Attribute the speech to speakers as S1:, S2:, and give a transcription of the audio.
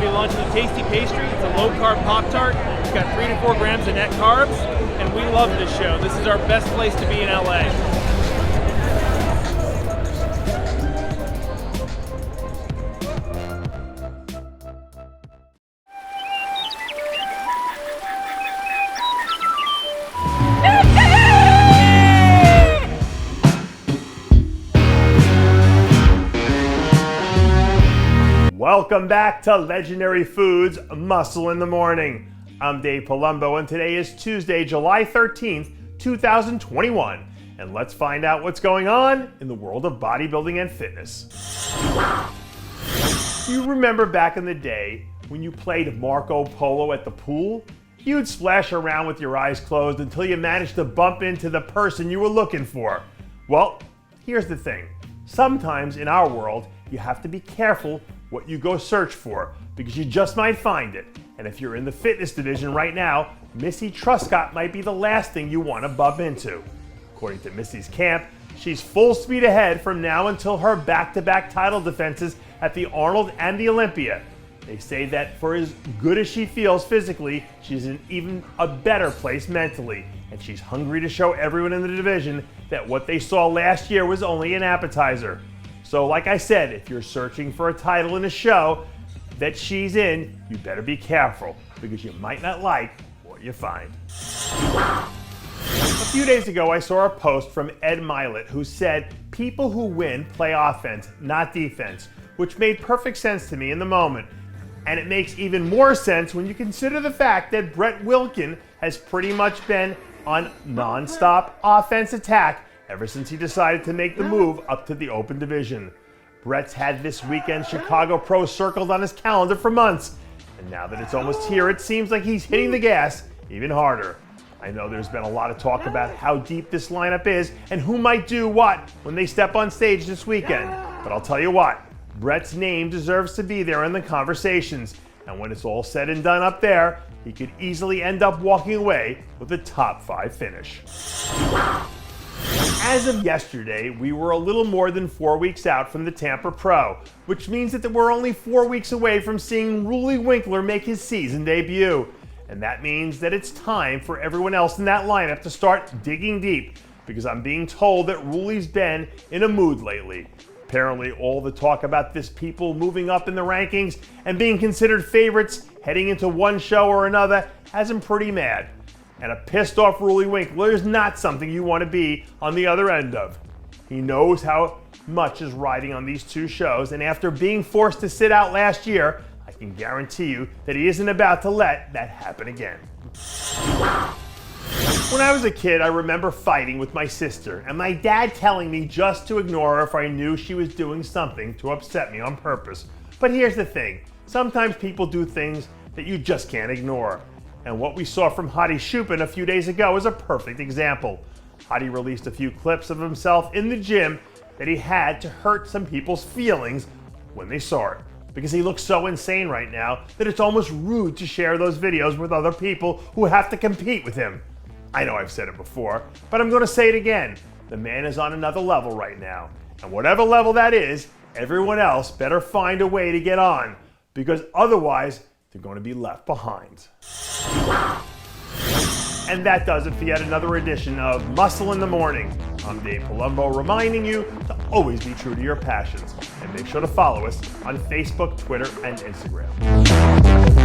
S1: be launching a tasty pastry. It's a low-carb Pop-Tart. It's got 3 to 4 grams of net carbs, and we love this show. This is our best place to be in LA.
S2: Welcome back to Legendary Foods Muscle in the Morning. I'm Dave Palumbo, and today is Tuesday, July 13th, 2021. And let's find out what's going on in the world of bodybuilding and fitness. You remember back in the day when you played Marco Polo at the pool? You'd splash around with your eyes closed until you managed to bump into the person you were looking for. Well, here's the thing. Sometimes in our world, you have to be careful what you go search for, because you just might find it. And if you're in the fitness division right now, Missy Truscott might be the last thing you want to bump into. According to Missy's camp, she's full speed ahead from now until her back-to-back title defenses at the Arnold and the Olympia. They say that for as good as she feels physically, she's in even a better place mentally, and she's hungry to show everyone in the division that what they saw last year was only an appetizer. So like I said, if you're searching for a title in a show that she's in, you better be careful, because you might not like what you find. A few days ago, I saw a post from Ed Milet who said, "People who win play offense, not defense," which made perfect sense to me in the moment. And it makes even more sense when you consider the fact that Brett Wilkin has pretty much been on non-stop offense attack ever since he decided to make the move up to the open division. Brett's had this weekend Chicago Pro circled on his calendar for months, and now that it's almost here, it seems like he's hitting the gas even harder. I know there's been a lot of talk about how deep this lineup is and who might do what when they step on stage this weekend, but I'll tell you what, Brett's name deserves to be there in the conversations, and when it's all said and done up there, he could easily end up walking away with a top 5 finish. As of yesterday, we were a little more than 4 weeks out from the Tampa Pro, which means that we're only 4 weeks away from seeing Roelly Winkler make his season debut. And that means that it's time for everyone else in that lineup to start digging deep, because I'm being told that Roelly's been in a mood lately. Apparently, all the talk about this people moving up in the rankings and being considered favorites heading into one show or another has him pretty mad. And a pissed off Roelly Winkler is not something you want to be on the other end of. He knows how much is riding on these two shows, and after being forced to sit out last year, I can guarantee you that he isn't about to let that happen again. When I was a kid, I remember fighting with my sister, and my dad telling me just to ignore her if I knew she was doing something to upset me on purpose. But here's the thing, sometimes people do things that you just can't ignore. And what we saw from Hadi Choopan a few days ago is a perfect example. Hadi released a few clips of himself in the gym that he had to hurt some people's feelings when they saw it, because he looks so insane right now that it's almost rude to share those videos with other people who have to compete with him. I know I've said it before, but I'm going to say it again. The man is on another level right now, and whatever level that is, everyone else better find a way to get on, because otherwise they're going to be left behind. And that does it for yet another edition of Muscle in the Morning. I'm Dave Palumbo, reminding you to always be true to your passions, and make sure to follow us on Facebook, Twitter, and Instagram.